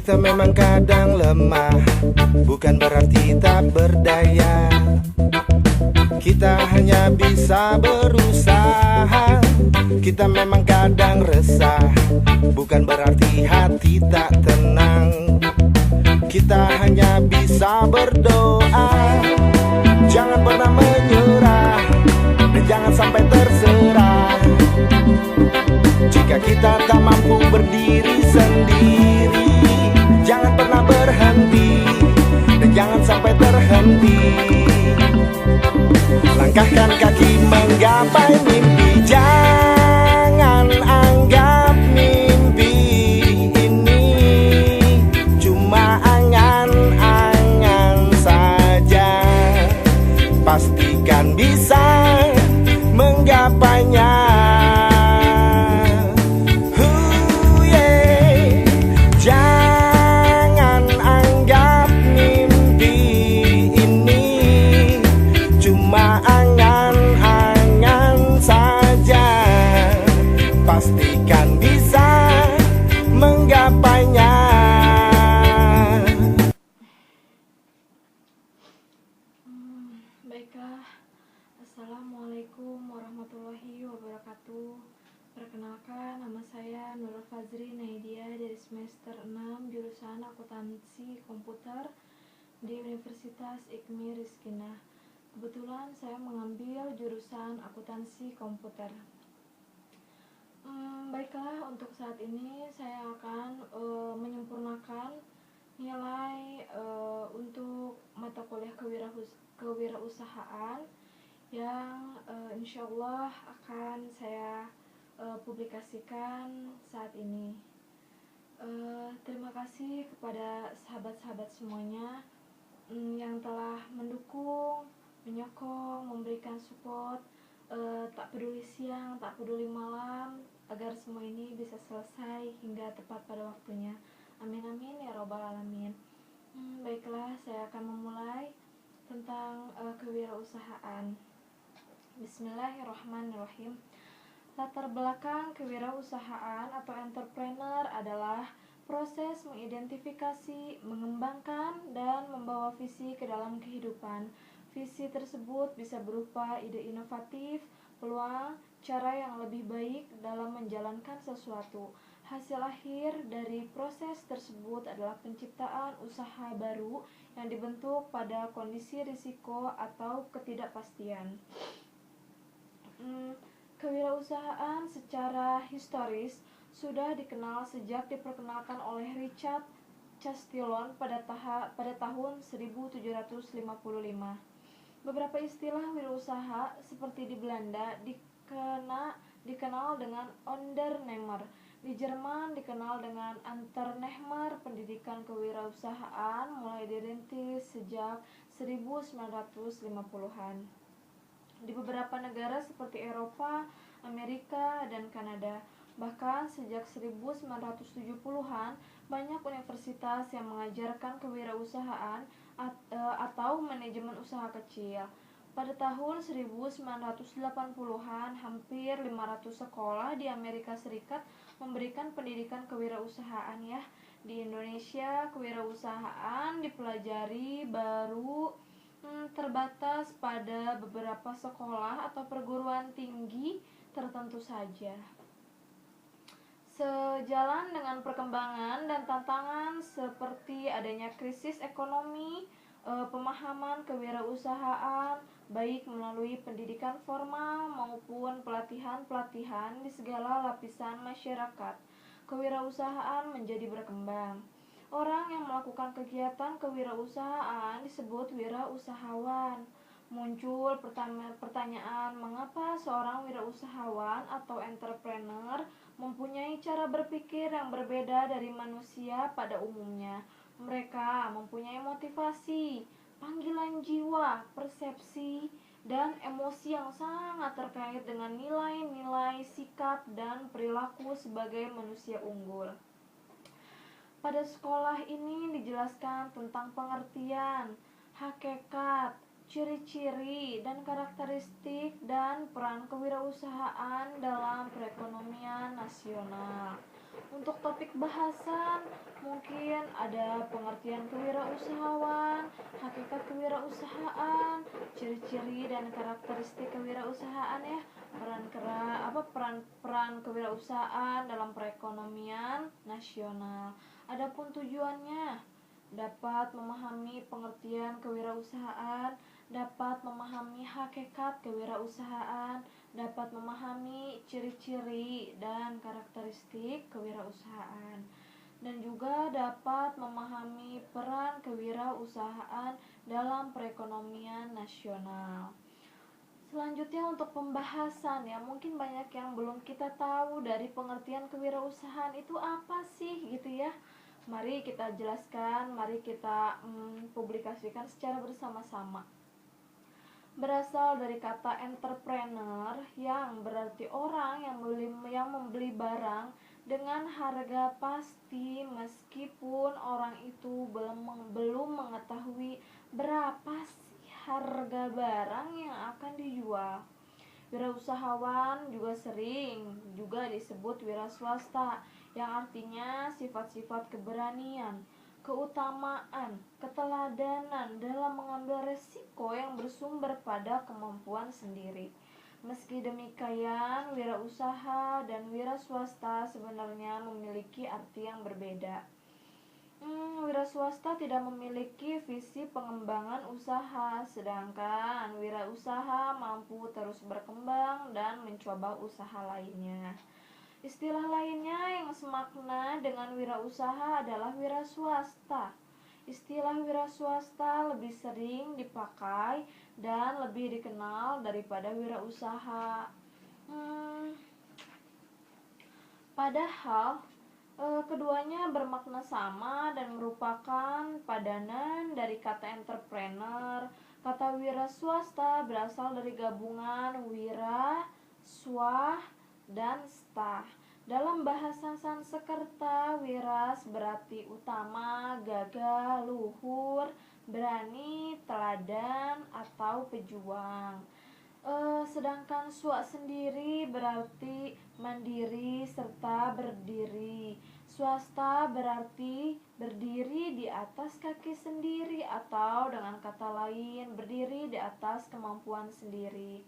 Kita memang kadang lemah, bukan berarti tak berdaya. Kita hanya bisa berusaha. Kita memang kadang resah, bukan berarti hati tak tenang. Kita hanya bisa berdoa. Jangan pernah menyerah, dan jangan sampai terserah. Jika kita tak mampu berdiri sendiri, jangan pernah berhenti, dan jangan sampai terhenti. Langkahkan kaki menggapai mimpi. Jangan anggap mimpi ini cuma angan-angan saja. Pastikan bisa menggapainya. Jangan anggap mimpi ini cuma angan-angan saja. Pastikan bisa menggapainya. Baiklah, Assalamualaikum warahmatullahi wabarakatuh. Perkenalkan, nama saya Nurul Fazri Naidia dari semester 6 jurusan Akuntansi Komputer di Universitas IKMI Rizkina. Kebetulan saya mengambil jurusan Akuntansi Komputer. Baiklah, untuk saat ini saya akan menyempurnakan nilai untuk mata kuliah kewirausahaan yang insyaallah akan saya publikasikan saat ini. Terima kasih kepada sahabat-sahabat semuanya yang telah mendukung, menyokong, memberikan support, tak peduli siang, tak peduli malam, agar semua ini bisa selesai hingga tepat pada waktunya. Amin amin ya robbal alamin. Baiklah, saya akan memulai tentang kewirausahaan. Bismillahirrahmanirrahim. Latar belakang kewirausahaan atau entrepreneur adalah proses mengidentifikasi, mengembangkan, dan membawa visi ke dalam kehidupan. Visi tersebut bisa berupa ide inovatif, peluang, cara yang lebih baik dalam menjalankan sesuatu. Hasil akhir dari proses tersebut adalah penciptaan usaha baru yang dibentuk pada kondisi risiko atau ketidakpastian. Kewirausahaan secara historis sudah dikenal sejak diperkenalkan oleh Richard Castillon pada tahun 1755. Beberapa istilah wirausaha seperti di Belanda dikenal dengan ondernemer, di Jerman dikenal dengan Unternehmer. Pendidikan kewirausahaan mulai dirintis sejak 1950-an di beberapa negara seperti Eropa, Amerika, dan Kanada. Bahkan sejak 1970-an banyak universitas yang mengajarkan kewirausahaan atau manajemen usaha kecil. Pada tahun 1980-an, hampir 500 sekolah di Amerika Serikat memberikan pendidikan kewirausahaan ya. Di Indonesia, kewirausahaan dipelajari baru terbatas pada beberapa sekolah atau perguruan tinggi tertentu saja. Sejalan dengan perkembangan dan tantangan seperti adanya krisis ekonomi, pemahaman kewirausahaan baik melalui pendidikan formal maupun pelatihan-pelatihan di segala lapisan masyarakat, kewirausahaan menjadi berkembang. Orang yang melakukan kegiatan kewirausahaan disebut wirausahawan. Muncul pertanyaan, mengapa seorang wirausahawan atau entrepreneur mempunyai cara berpikir yang berbeda dari manusia pada umumnya. Mereka mempunyai motivasi, panggilan jiwa, persepsi, dan emosi yang sangat terkait dengan nilai-nilai, sikap, dan perilaku sebagai manusia unggul. Pada sekolah ini dijelaskan tentang pengertian, hakikat, ciri-ciri, dan karakteristik dan peran kewirausahaan dalam perekonomian nasional. Untuk topik bahasan, mungkin ada pengertian kewirausahawan, hakikat kewirausahaan, ciri-ciri dan karakteristik kewirausahaan ya, peran kewirausahaan dalam perekonomian nasional. Adapun tujuannya dapat memahami pengertian kewirausahaan, dapat memahami hakikat kewirausahaan, dapat memahami ciri-ciri dan karakteristik kewirausahaan, dan juga dapat memahami peran kewirausahaan dalam perekonomian nasional. Selanjutnya untuk pembahasan ya, mungkin banyak yang belum kita tahu dari pengertian kewirausahaan itu apa sih gitu ya. Mari kita jelaskan, mari kita publikasikan secara bersama-sama. Berasal dari kata entrepreneur yang berarti orang yang membeli barang dengan harga pasti meskipun orang itu belum mengetahui berapa sih harga barang yang akan dijual. Wirausahawan juga disebut wira swasta, yang artinya sifat-sifat keberanian, keutamaan, keteladanan dalam mengambil resiko yang bersumber pada kemampuan sendiri. Meski demikian, wirausaha dan wira swasta sebenarnya memiliki arti yang berbeda. Wira swasta tidak memiliki visi pengembangan usaha, sedangkan wira usaha mampu terus berkembang dan mencoba usaha lainnya. Istilah lainnya yang semakna dengan wira usaha adalah wira swasta. Istilah wira swasta lebih sering dipakai dan lebih dikenal daripada wira usaha. Padahal keduanya bermakna sama dan merupakan padanan dari kata entrepreneur. Kata wira swasta berasal dari gabungan wira, swah, dan sta. Dalam bahasa Sanskerta, wiras berarti utama, gagah, luhur, berani, teladan, atau pejuang. Sedangkan swa sendiri berarti mandiri serta berdiri. Swasta berarti berdiri di atas kaki sendiri, atau dengan kata lain berdiri di atas kemampuan sendiri.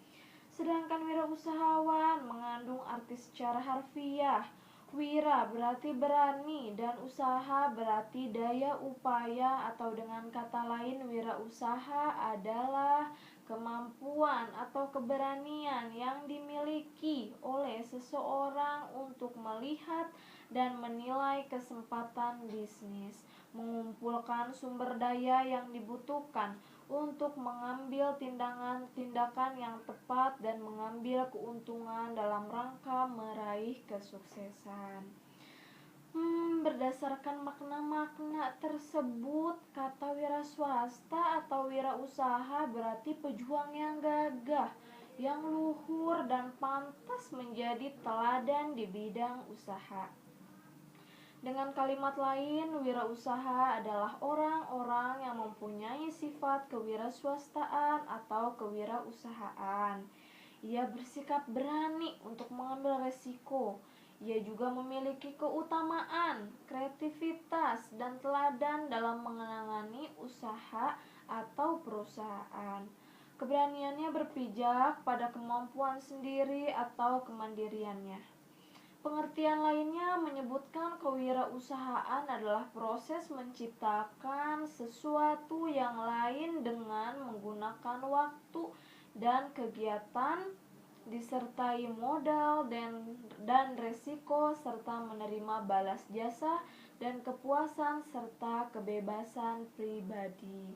Sedangkan wirausahawan mengandung arti secara harfiah. Wira berarti berani dan usaha berarti daya upaya, atau dengan kata lain wirausaha adalah kemampuan atau keberanian yang dimiliki oleh seseorang untuk melihat dan menilai kesempatan bisnis, mengumpulkan sumber daya yang dibutuhkan untuk mengambil tindakan yang tepat dan mengambil keuntungan dalam rangka meraih kesuksesan. Berdasarkan makna-makna tersebut, kata wira swasta atau wira usaha berarti pejuang yang gagah, yang luhur dan pantas menjadi teladan di bidang usaha. Dengan kalimat lain, wirausaha adalah orang-orang yang mempunyai sifat kewiraswastaan atau kewirausahaan. Ia bersikap berani untuk mengambil resiko. Ia juga memiliki keutamaan, kreativitas, dan teladan dalam menangani usaha atau perusahaan. Keberaniannya berpijak pada kemampuan sendiri atau kemandiriannya. Pengertian lainnya menyebutkan kewirausahaan adalah proses menciptakan sesuatu yang lain dengan menggunakan waktu dan kegiatan, disertai modal dan resiko, serta menerima balas jasa dan kepuasan serta kebebasan pribadi.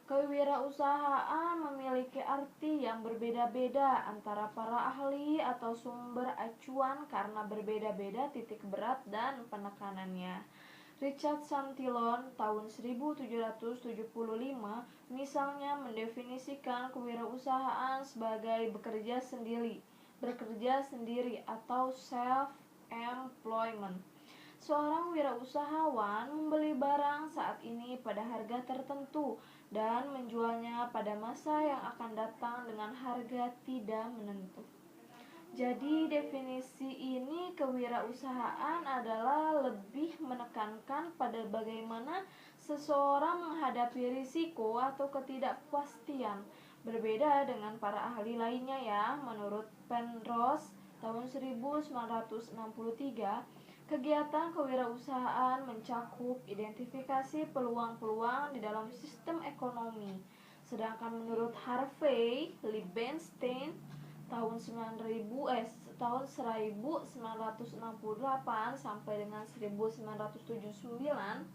Kewirausahaan memiliki arti yang berbeda-beda antara para ahli atau sumber acuan karena berbeda-beda titik berat dan penekanannya. Richard Cantillon tahun 1775 misalnya mendefinisikan kewirausahaan sebagai bekerja sendiri atau self-employment. Seorang wirausahawan membeli barang saat ini pada harga tertentu dan menjualnya pada masa yang akan datang dengan harga tidak menentu. Jadi definisi ini kewirausahaan adalah lebih menekankan pada bagaimana seseorang menghadapi risiko atau ketidakpastian. Berbeda dengan para ahli lainnya ya, menurut Penrose tahun 1963, kegiatan kewirausahaan mencakup identifikasi peluang-peluang di dalam sistem ekonomi. Sedangkan menurut Harvey Liebenstein tahun 1968 sampai dengan 1979,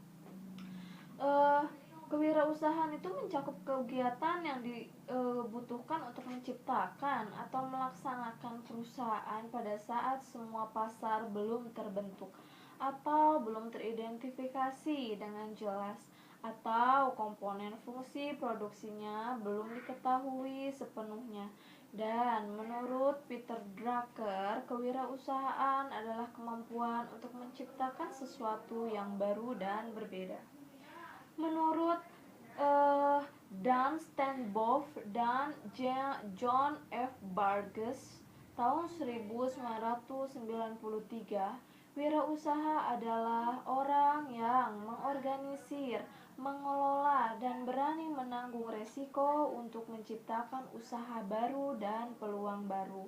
eh, kewirausahaan itu mencakup kegiatan yang dibutuhkan untuk menciptakan atau melaksanakan perusahaan pada saat semua pasar belum terbentuk atau belum teridentifikasi dengan jelas, atau komponen fungsi produksinya belum diketahui sepenuhnya. Dan menurut Peter Drucker, kewirausahaan adalah kemampuan untuk menciptakan sesuatu yang baru dan berbeda. Menurut Dan Stenboff dan John F. Burgess tahun 1993, wirausaha adalah orang yang mengorganisir, mengelola, dan berani menanggung resiko untuk menciptakan usaha baru dan peluang baru.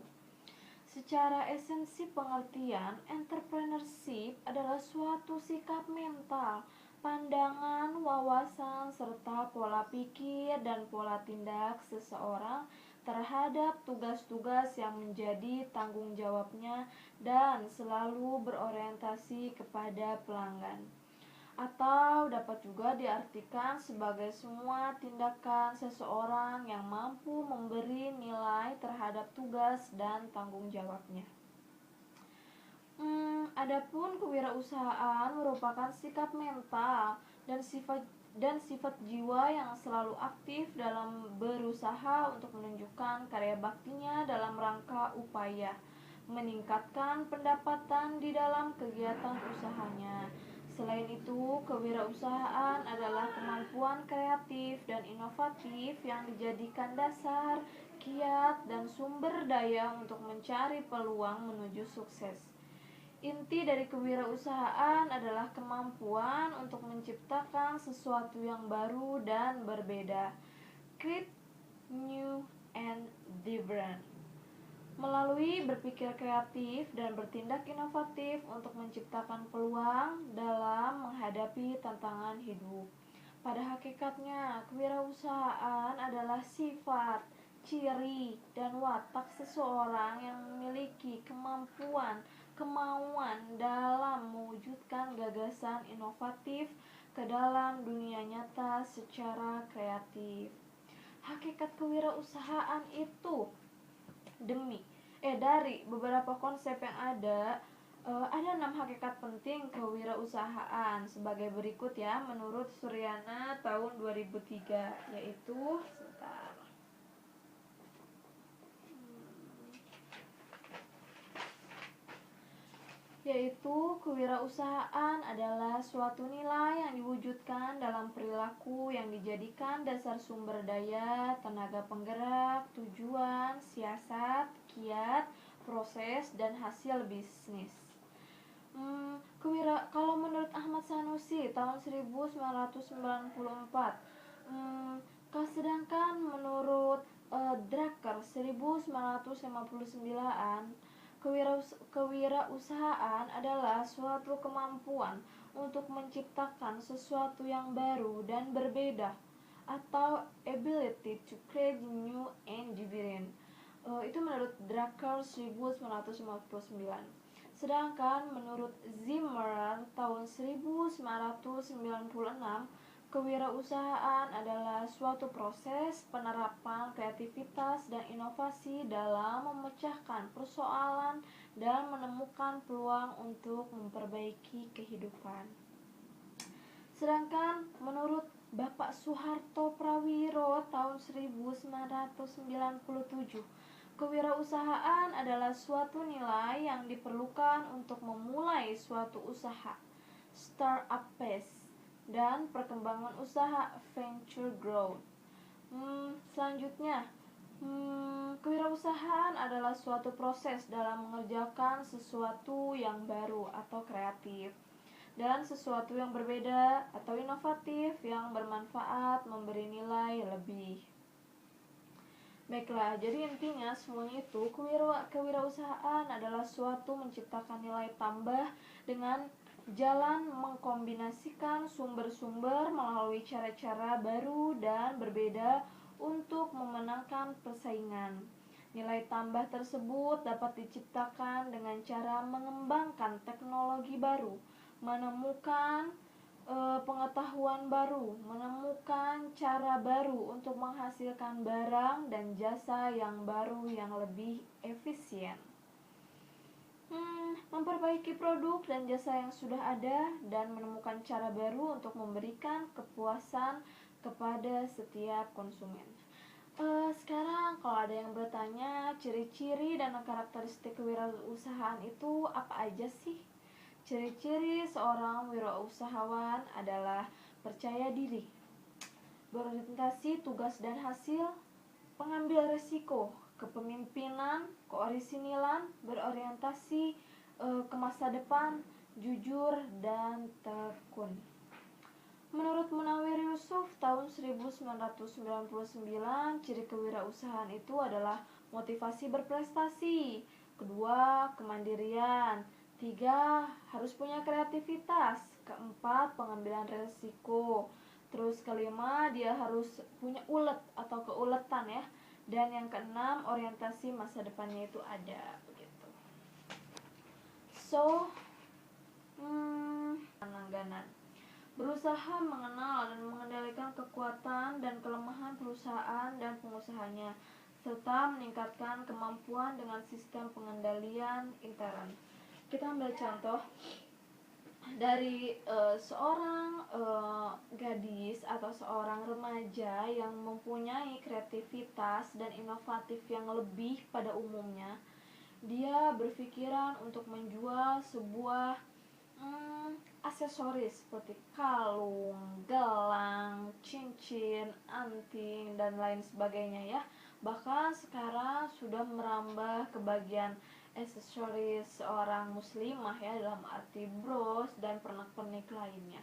Secara esensi pengertian, entrepreneurship adalah suatu sikap mental, pandangan, wawasan, serta pola pikir dan pola tindak seseorang terhadap tugas-tugas yang menjadi tanggung jawabnya dan selalu berorientasi kepada pelanggan. Atau dapat juga diartikan sebagai semua tindakan seseorang yang mampu memberi nilai terhadap tugas dan tanggung jawabnya. Adapun kewirausahaan merupakan sikap mental dan sifat jiwa yang selalu aktif dalam berusaha untuk menunjukkan karya baktinya dalam rangka upaya meningkatkan pendapatan di dalam kegiatan usahanya. Selain itu, kewirausahaan adalah kemampuan kreatif dan inovatif yang dijadikan dasar, kiat, dan sumber daya untuk mencari peluang menuju sukses. Inti dari kewirausahaan adalah kemampuan untuk menciptakan sesuatu yang baru dan berbeda. Create new and different. Melalui berpikir kreatif dan bertindak inovatif untuk menciptakan peluang dalam menghadapi tantangan hidup. Pada hakikatnya, kewirausahaan adalah sifat, ciri, dan watak seseorang yang memiliki kemauan dalam mewujudkan gagasan inovatif ke dalam dunia nyata secara kreatif. Hakikat kewirausahaan itu dari beberapa konsep yang ada 6 hakikat penting kewirausahaan sebagai berikut ya, menurut Suryana tahun 2003, yaitu kewirausahaan adalah suatu nilai yang diwujudkan dalam perilaku yang dijadikan dasar sumber daya, tenaga penggerak, tujuan, siasat, kiat, proses, dan hasil bisnis. Kalau menurut Ahmad Sanusi tahun 1994, sedangkan menurut Drucker 1959, kewirausahaan adalah suatu kemampuan untuk menciptakan sesuatu yang baru dan berbeda, atau ability to create new and different. Itu menurut Drucker 1959. Sedangkan menurut Zimmer tahun 1996, kewirausahaan adalah suatu proses penerapan kreativitas dan inovasi dalam memecahkan persoalan dan menemukan peluang untuk memperbaiki kehidupan. Sedangkan menurut Bapak Soeharto Prawiro tahun 1997, kewirausahaan adalah suatu nilai yang diperlukan untuk memulai suatu usaha, startup phase, dan perkembangan usaha, venture growth. Selanjutnya, Kewirausahaan adalah suatu proses dalam mengerjakan sesuatu yang baru atau kreatif dan sesuatu yang berbeda atau inovatif yang bermanfaat memberi nilai lebih. Baiklah, jadi intinya semuanya itu kewirausahaan adalah suatu menciptakan nilai tambah dengan jalan mengkombinasikan sumber-sumber melalui cara-cara baru dan berbeda untuk memenangkan persaingan. Nilai tambah tersebut dapat diciptakan dengan cara mengembangkan teknologi baru, menemukan pengetahuan baru, menemukan cara baru untuk menghasilkan barang dan jasa yang baru yang lebih efisien. Memperbaiki produk dan jasa yang sudah ada dan menemukan cara baru untuk memberikan kepuasan kepada setiap konsumen. Sekarang kalau ada yang bertanya, ciri-ciri dan karakteristik kewirausahaan itu apa aja sih? Ciri-ciri seorang wirausahawan adalah percaya diri, berorientasi tugas dan hasil, pengambil resiko, kepemimpinan, keorisinilan, berorientasi ke masa depan, jujur, dan tekun. Menurut Munawir Yusuf tahun 1999, ciri kewirausahaan itu adalah motivasi berprestasi, kedua kemandirian, tiga harus punya kreativitas, keempat pengambilan resiko, terus kelima dia harus punya ulet atau keuletan ya, dan yang keenam orientasi masa depannya itu ada begitu. Langganan berusaha mengenal dan mengendalikan kekuatan dan kelemahan perusahaan dan pengusahanya, serta meningkatkan kemampuan dengan sistem pengendalian intern. Kita ambil contoh dari seorang gadis atau seorang remaja yang mempunyai kreativitas dan inovatif yang lebih pada umumnya. Dia berpikiran untuk menjual sebuah aksesoris seperti kalung, gelang, cincin, anting, dan lain sebagainya ya. Bahkan sekarang sudah merambah ke bagian aksesoris seorang muslimah ya, dalam arti bros dan pernak-pernik lainnya.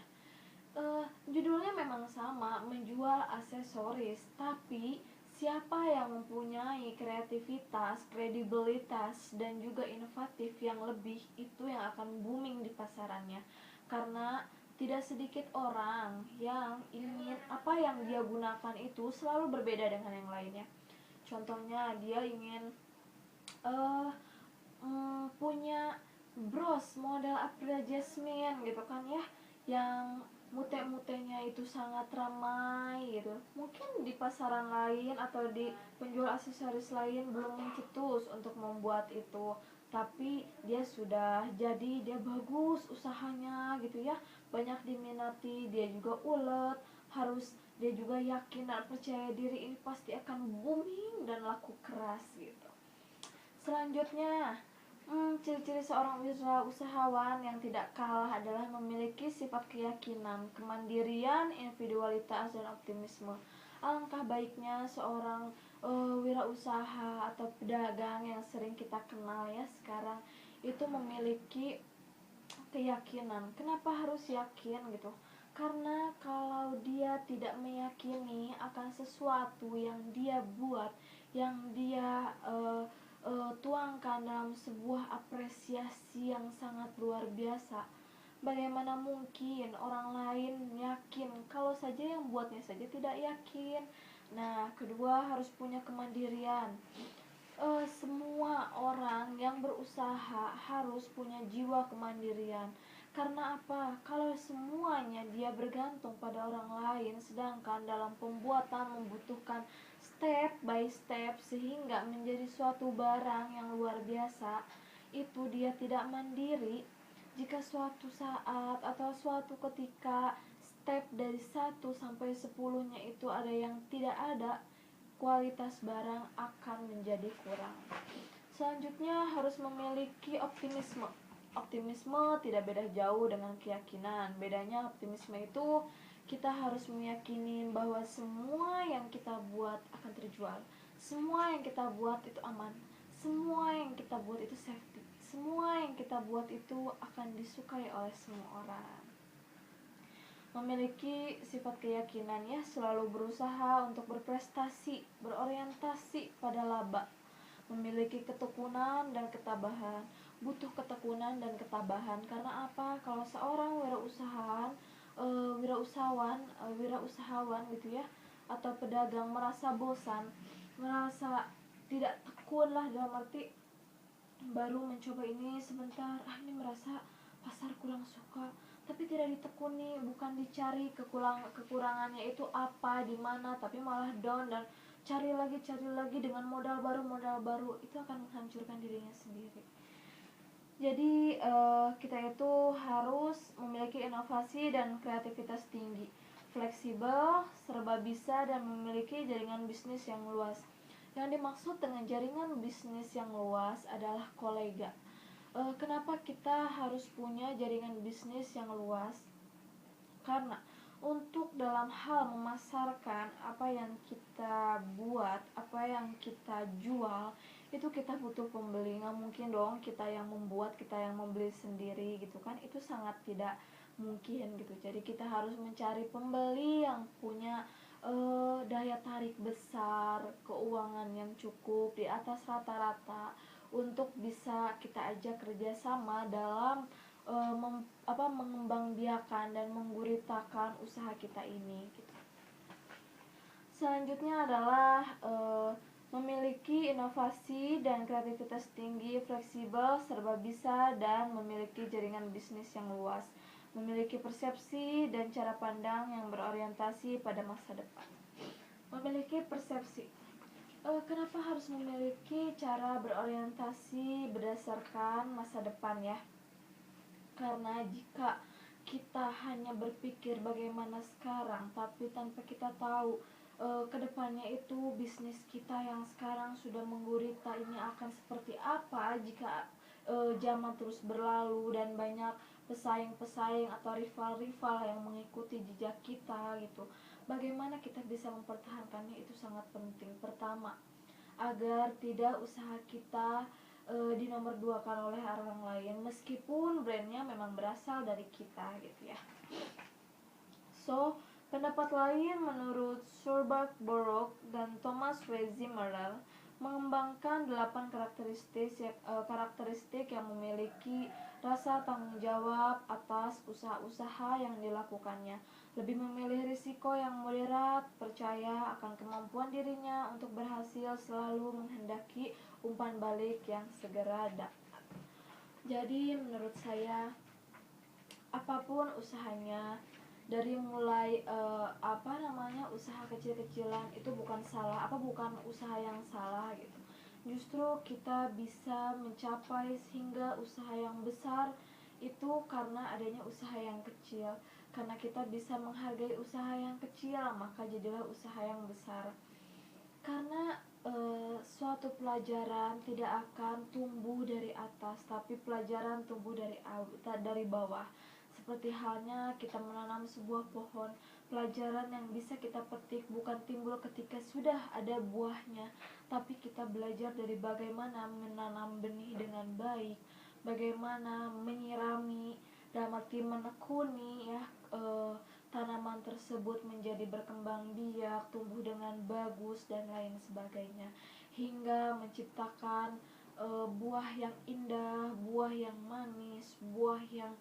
Judulnya memang sama, menjual aksesoris, tapi siapa yang mempunyai kreativitas, kredibilitas, dan juga inovatif yang lebih, itu yang akan booming di pasarannya. Karena tidak sedikit orang yang ingin apa yang dia gunakan itu selalu berbeda dengan yang lainnya. Contohnya dia ingin punya bros model April Jasmine gitu kan ya, yang mute-mutenya itu sangat ramai gitu. Mungkin di pasaran lain atau di penjual aksesoris lain belum mencetus untuk membuat itu, tapi dia sudah jadi, dia bagus usahanya gitu ya, banyak diminati, dia juga ulet, harus dia juga yakin dan percaya diri ini pasti akan booming dan laku keras gitu. Selanjutnya, ciri-ciri seorang wirausahawan yang tidak kalah adalah memiliki sifat keyakinan, kemandirian, individualitas, dan optimisme. Alangkah baiknya seorang wirausaha atau pedagang yang sering kita kenal ya sekarang itu memiliki keyakinan. Kenapa harus yakin gitu? Karena kalau dia tidak meyakini akan sesuatu yang dia buat, yang dia tuangkan dalam sebuah apresiasi yang sangat luar biasa, bagaimana mungkin orang lain yakin kalau saja yang buatnya saja tidak yakin. Nah, kedua harus punya kemandirian. Semua orang yang berusaha harus punya jiwa kemandirian. Karena apa? Kalau semuanya dia bergantung pada orang lain, sedangkan dalam pembuatan membutuhkan step by step sehingga menjadi suatu barang yang luar biasa, itu dia tidak mandiri. Jika suatu saat atau suatu ketika step dari 1 sampai 10-nya itu ada yang tidak ada, kualitas barang akan menjadi kurang. Selanjutnya harus memiliki optimisme. Optimisme tidak beda jauh dengan keyakinan. Bedanya optimisme itu kita harus meyakini bahwa semua yang kita buat akan terjual. Semua yang kita buat itu aman, semua yang kita buat itu safety, semua yang kita buat itu akan disukai oleh semua orang. Memiliki sifat keyakinan ya, selalu berusaha untuk berprestasi, berorientasi pada laba. Memiliki ketekunan dan ketabahan. Butuh ketekunan dan ketabahan karena apa? Kalau seorang wirausahawan gitu ya, atau pedagang merasa bosan, merasa tidak tekun lah, dalam arti baru mencoba ini sebentar, ini merasa pasar kurang suka, tapi tidak ditekuni, bukan dicari kekurangannya itu apa, di mana, tapi malah down dan cari lagi dengan modal baru itu akan menghancurkan dirinya sendiri. Jadi kita itu harus memiliki inovasi dan kreativitas tinggi, fleksibel, serba bisa, dan memiliki jaringan bisnis yang luas. Yang dimaksud dengan jaringan bisnis yang luas adalah kolega. Kenapa kita harus punya jaringan bisnis yang luas? Karena untuk dalam hal memasarkan apa yang kita buat, apa yang kita jual, itu kita butuh pembeli. Nggak mungkin dong kita yang membuat, kita yang membeli sendiri gitu kan, itu sangat tidak mungkin gitu. Jadi kita harus mencari pembeli yang punya daya tarik besar, keuangan yang cukup di atas rata-rata, untuk bisa kita ajak kerjasama dalam mengembangbiakan dan mengguritakan usaha kita ini gitu. Selanjutnya adalah memiliki inovasi dan kreativitas tinggi, fleksibel, serba bisa, dan memiliki jaringan bisnis yang luas. Memiliki persepsi dan cara pandang yang berorientasi pada masa depan. Memiliki persepsi. Kenapa harus memiliki cara berorientasi berdasarkan masa depan ya? Karena jika kita hanya berpikir bagaimana sekarang, tapi tanpa kita tahu kedepannya itu bisnis kita yang sekarang sudah menggurita ini akan seperti apa jika zaman terus berlalu dan banyak pesaing-pesaing atau rival-rival yang mengikuti jejak kita gitu. Bagaimana kita bisa mempertahankannya itu sangat penting. Pertama, agar tidak usaha kita dinomor duakan oleh orang lain, meskipun brandnya memang berasal dari kita gitu ya. So, pendapat lain menurut Schubert Borok dan Thomas W. Zimmerl mengembangkan 8 karakteristik yang memiliki rasa tanggung jawab atas usaha-usaha yang dilakukannya, lebih memilih risiko yang moderat, percaya akan kemampuan dirinya untuk berhasil, selalu menghendaki umpan balik yang segera dapat. Jadi menurut saya, apapun usahanya, dari mulai usaha kecil-kecilan itu bukan usaha yang salah gitu. Justru kita bisa mencapai sehingga usaha yang besar itu karena adanya usaha yang kecil. Karena kita bisa menghargai usaha yang kecil, maka jadilah usaha yang besar. Karena suatu pelajaran tidak akan tumbuh dari atas, tapi pelajaran tumbuh dari bawah. Seperti halnya kita menanam sebuah pohon, pelajaran yang bisa kita petik bukan timbul ketika sudah ada buahnya, tapi kita belajar dari bagaimana menanam benih dengan baik, bagaimana menyirami, dalam arti menekuni ya, tanaman tersebut menjadi berkembang biak, tumbuh dengan bagus dan lain sebagainya, hingga menciptakan buah yang indah, buah yang manis, buah yang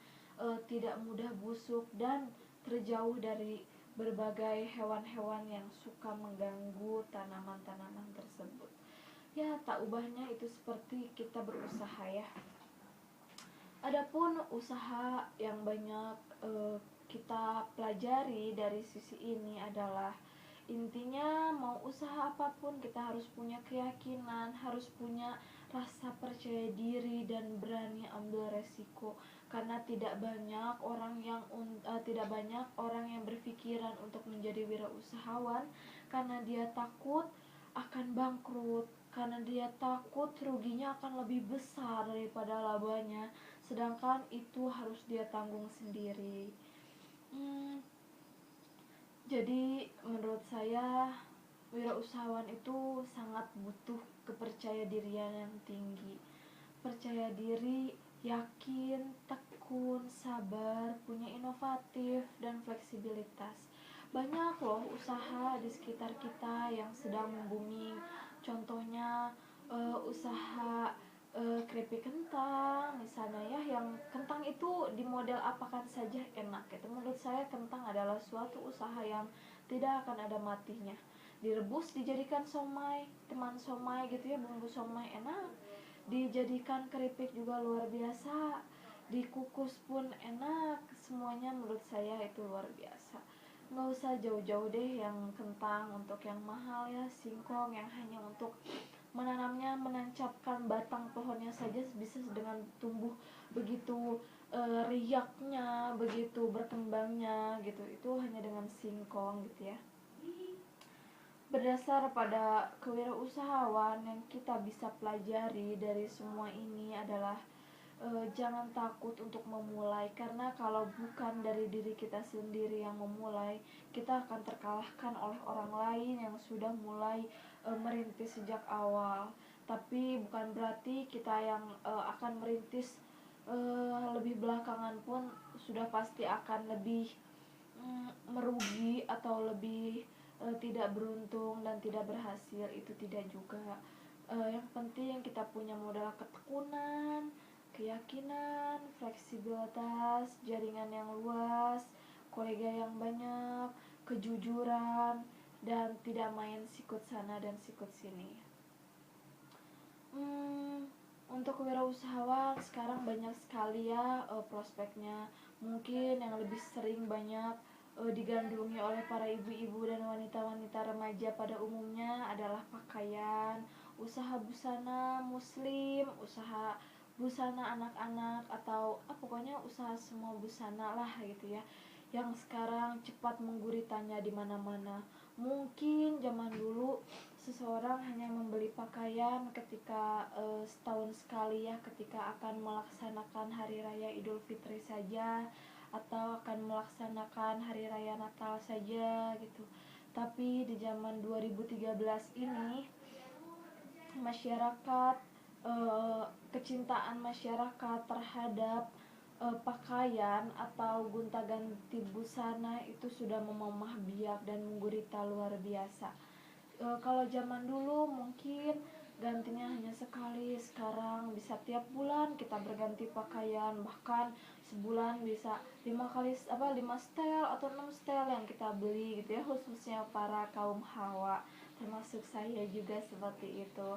tidak mudah busuk dan terjauh dari berbagai hewan-hewan yang suka mengganggu tanaman-tanaman tersebut. Ya, tak ubahnya itu seperti kita berusaha ya. Adapun usaha yang banyak kita pelajari dari sisi ini adalah, intinya mau usaha apapun kita harus punya keyakinan, harus punya rasa percaya diri dan berani ambil resiko. Karena tidak banyak orang yang berpikiran untuk menjadi wirausahawan karena dia takut akan bangkrut, karena dia takut ruginya akan lebih besar daripada labanya, sedangkan itu harus dia tanggung sendiri. Jadi menurut saya wirausahawan itu sangat butuh kepercayaan dirian yang tinggi. Percaya diri, yakin, tekun, sabar, punya inovatif, dan fleksibilitas. Banyak loh usaha di sekitar kita yang sedang booming. Contohnya usaha keripik kentang misalnya ya, yang kentang itu di model apakan saja enak gitu. Menurut saya kentang adalah suatu usaha yang tidak akan ada matinya. Direbus dijadikan somai, teman somai gitu ya, bumbu somai enak. Dijadikan keripik juga luar biasa, dikukus pun enak. Semuanya menurut saya itu luar biasa. Nggak usah jauh-jauh deh yang kentang untuk yang mahal ya, singkong yang hanya untuk menanamnya, menancapkan batang pohonnya saja bisa dengan tumbuh begitu riaknya, begitu berkembangnya gitu. Itu hanya dengan singkong gitu ya. Berdasar pada kewirausahawan yang kita bisa pelajari dari semua ini adalah jangan takut untuk memulai, karena kalau bukan dari diri kita sendiri yang memulai, kita akan terkalahkan oleh orang lain yang sudah mulai merintis sejak awal. Tapi bukan berarti kita yang akan merintis lebih belakangan pun sudah pasti akan lebih merugi atau lebih tidak beruntung dan tidak berhasil. Itu tidak juga. Yang penting kita punya modal ketekunan, keyakinan, fleksibilitas, jaringan yang luas, kolega yang banyak, kejujuran, dan tidak main sikut sana dan sikut sini. Untuk kewirausahawan sekarang banyak sekali ya prospeknya. Mungkin yang lebih sering banyak digandrungi oleh para ibu-ibu dan wanita-wanita remaja pada umumnya adalah pakaian, usaha busana muslim, usaha busana anak-anak, atau pokoknya usaha semua busana lah gitu ya, yang sekarang cepat mengguritanya di mana-mana. Mungkin zaman dulu seseorang hanya membeli pakaian ketika setahun sekali ya, ketika akan melaksanakan hari raya Idul Fitri saja, atau akan melaksanakan hari raya Natal saja gitu. Tapi di zaman 2013 ini masyarakat, kecintaan masyarakat terhadap pakaian atau gonta-ganti busana itu sudah memamah biak dan menggurita luar biasa. Kalau zaman dulu mungkin gantinya hanya sekali, sekarang bisa tiap bulan kita berganti pakaian, bahkan sebulan bisa 5 setel atau 6 setel yang kita beli gitu ya, khususnya para kaum hawa, termasuk saya juga seperti itu.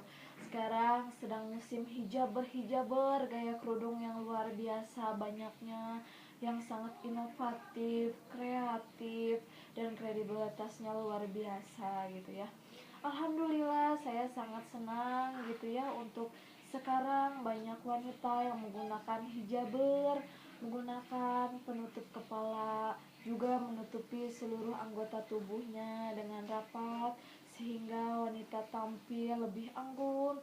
Sekarang sedang musim hijaber gaya kerudung yang luar biasa banyaknya, yang sangat inovatif, kreatif, dan kredibilitasnya luar biasa gitu ya. Alhamdulillah saya sangat senang gitu ya, untuk sekarang banyak wanita yang menggunakan hijaber, menggunakan penutup kepala, juga menutupi seluruh anggota tubuhnya dengan rapat, sehingga wanita tampil lebih anggun,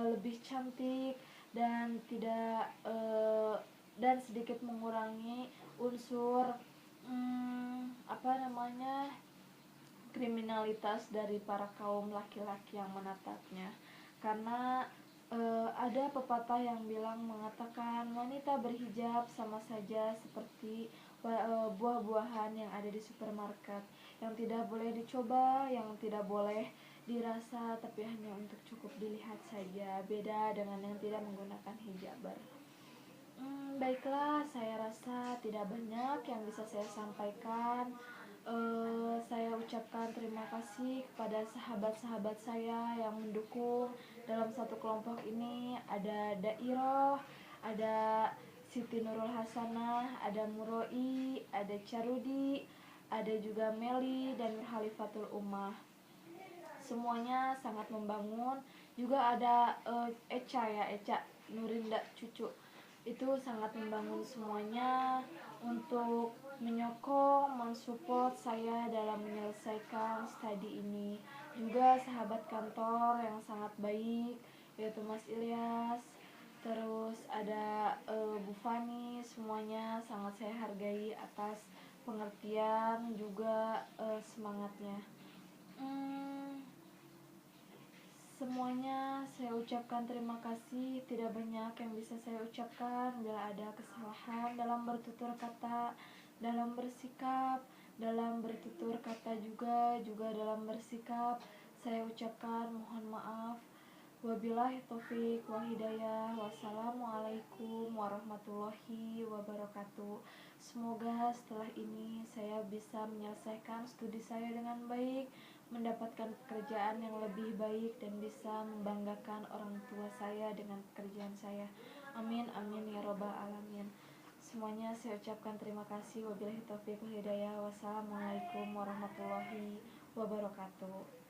lebih cantik, dan tidak dan sedikit mengurangi unsur kriminalitas dari para kaum laki-laki yang menatapnya. Karena ada pepatah yang mengatakan wanita berhijab sama saja seperti buah-buahan yang ada di supermarket, yang tidak boleh dicoba, yang tidak boleh dirasa, tapi hanya untuk cukup dilihat saja. Beda dengan yang tidak menggunakan hijaber. Baiklah, saya rasa tidak banyak yang bisa saya sampaikan. Saya ucapkan terima kasih kepada sahabat-sahabat saya yang mendukung dalam satu kelompok ini. Ada Dairoh, ada Siti Nurul Hasanah, ada Muroi, ada Carudi, ada juga Meli dan Khalifatul Ummah. Semuanya sangat membangun. Juga ada Eca Nurinda cucu, itu sangat membangun semuanya untuk menyokong, mensupport saya dalam menyelesaikan studi ini. Juga sahabat kantor yang sangat baik, yaitu Mas Ilyas, terus ada Bu Fani, semuanya sangat saya hargai atas pengertian juga semangatnya. Hmm, Semuanya saya ucapkan terima kasih. Tidak banyak yang bisa saya ucapkan. Bila ada kesalahan dalam bertutur kata, dalam bersikap, dalam bertutur kata juga dalam bersikap, saya ucapkan mohon maaf. Wabillahi taufik wal hidayah. Wassalamualaikum warahmatullahi wabarakatuh. Semoga setelah ini saya bisa menyelesaikan studi saya dengan baik, mendapatkan pekerjaan yang lebih baik, dan bisa membanggakan orang tua saya dengan pekerjaan saya. Amin amin ya robbal alamin. Semuanya saya ucapkan terima kasih. Wabillahi taufiq wal hidayah. Wassalamualaikum warahmatullahi wabarakatuh.